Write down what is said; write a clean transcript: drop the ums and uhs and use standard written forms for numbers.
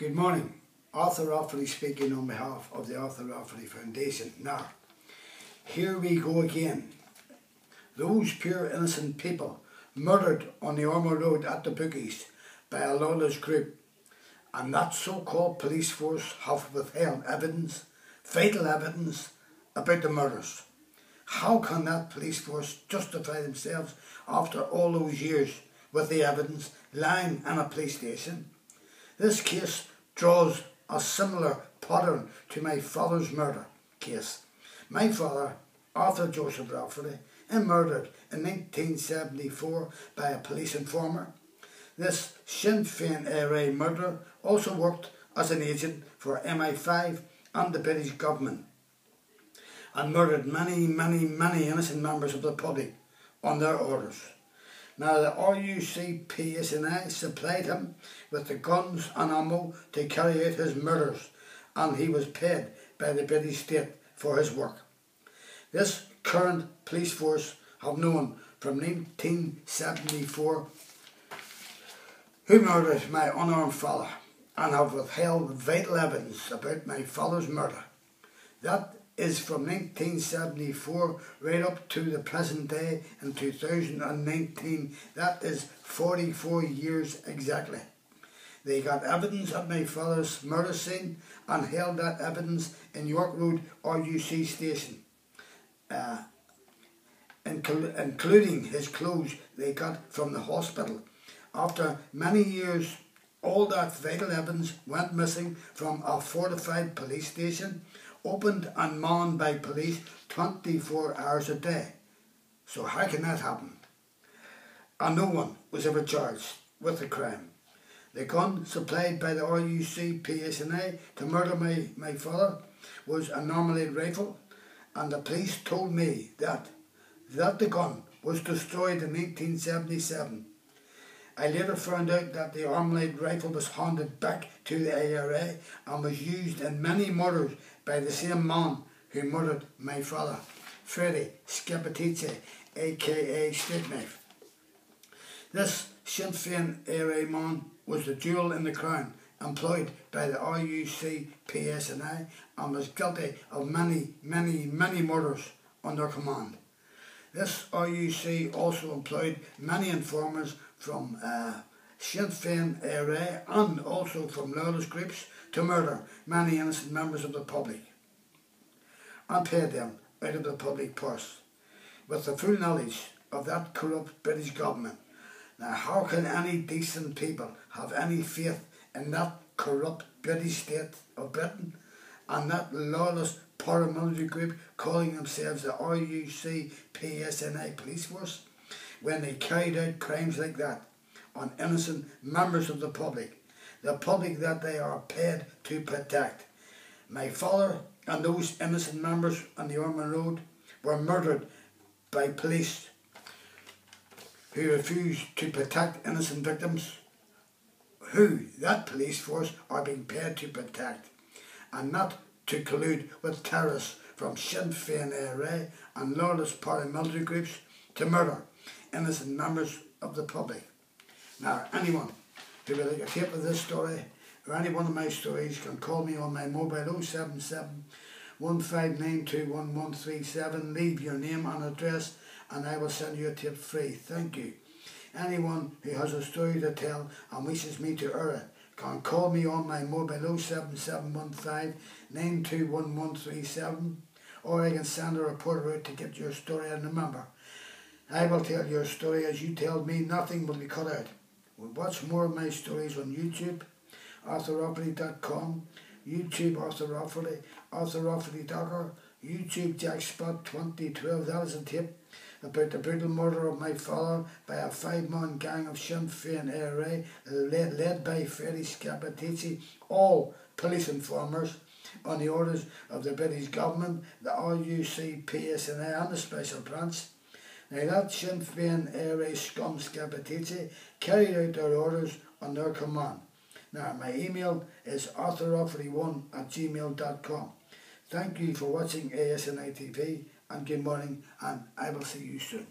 Good morning. Arthur Rafferty speaking on behalf of the Arthur Rafferty Foundation. Now, here we go again. Those pure innocent people murdered on the Ormer Road at the bookies by a lawless group, and that so-called police force have withheld evidence, vital evidence, about the murders. How can that police force justify themselves after all those years with the evidence lying in a police station? This case draws a similar pattern to my father's murder case. My father, Arthur Joseph Rafferty, was murdered in 1974 by a police informer. This Sinn Féin IRA murderer also worked as an agent for MI5 and the British government, and murdered many innocent members of the public on their orders. Now, the RUC PSNI supplied him with the guns and ammo to carry out his murders, and he was paid by the British state for his work. This current police force have known from 1974 who murdered my unarmed father, and have withheld vital evidence about my father's murder. That is from 1974 right up to the present day in 2019. That is 44 years exactly. They got evidence at my father's murder scene and held that evidence in York Road RUC station, including his clothes they got from the hospital. After many years, all that vital evidence went missing from a fortified police station, opened and manned by police 24 hours a day. So how can that happen? And no one was ever charged with the crime. The gun supplied by the RUC PSNI to murder my father was a normally rifle, and the police told me that the gun was destroyed in 1977. I later found out that the armalite rifle was handed back to the IRA and was used in many murders by the same man who murdered my father, Freddie Scappaticci, aka Street Knife. This Sinn Féin IRA man was the jewel in the crown employed by the RUC PSNI and was guilty of many murders under command. This RUC also employed many informers from Sinn Féin IRA and also from lawless groups to murder many innocent members of the public and paid them out of the public purse with the full knowledge of that corrupt British government. Now, how can any decent people have any faith in that corrupt British state of Britain and that lawless paramilitary group calling themselves the RUC PSNI police force when they carried out crimes like that on innocent members of the public that they are paid to protect? My father and those innocent members on the Ormer Road were murdered by police who refused to protect innocent victims, who that police force are being paid to protect, and not to collude with terrorists from Sinn Féin IRA and lawless paramilitary groups to murder innocent members of the public. Now, anyone who would like a tape of this story or any one of my stories can call me on my mobile 077 1592 1137. Leave your name and address and I will send you a tape free. Thank you. Anyone who has a story to tell and wishes me to air it can call me on my mobile 07715 92 1137, or I can send a reporter out to get your story. And remember, I will tell your story as you tell me. Nothing will be cut out. Watch more of my stories on YouTube, ArthurRafferty.com, YouTube Arthur Rafferty, Arthur Rafferty Docker, YouTube Jackspot 2012. That is a tip about the brutal murder of my father by a 5-man gang of Sinn Féin IRA led by Freddie Scappaticci, all police informers on the orders of the British government, the RUC PSNI and the Special Branch. Now, that Sinn Féin IRA scum Scappaticci carried out their orders on their command. Now, my email is arthurrafferty1@gmail.com. Thank you for watching ASNI TV, and good morning, and I will see you soon.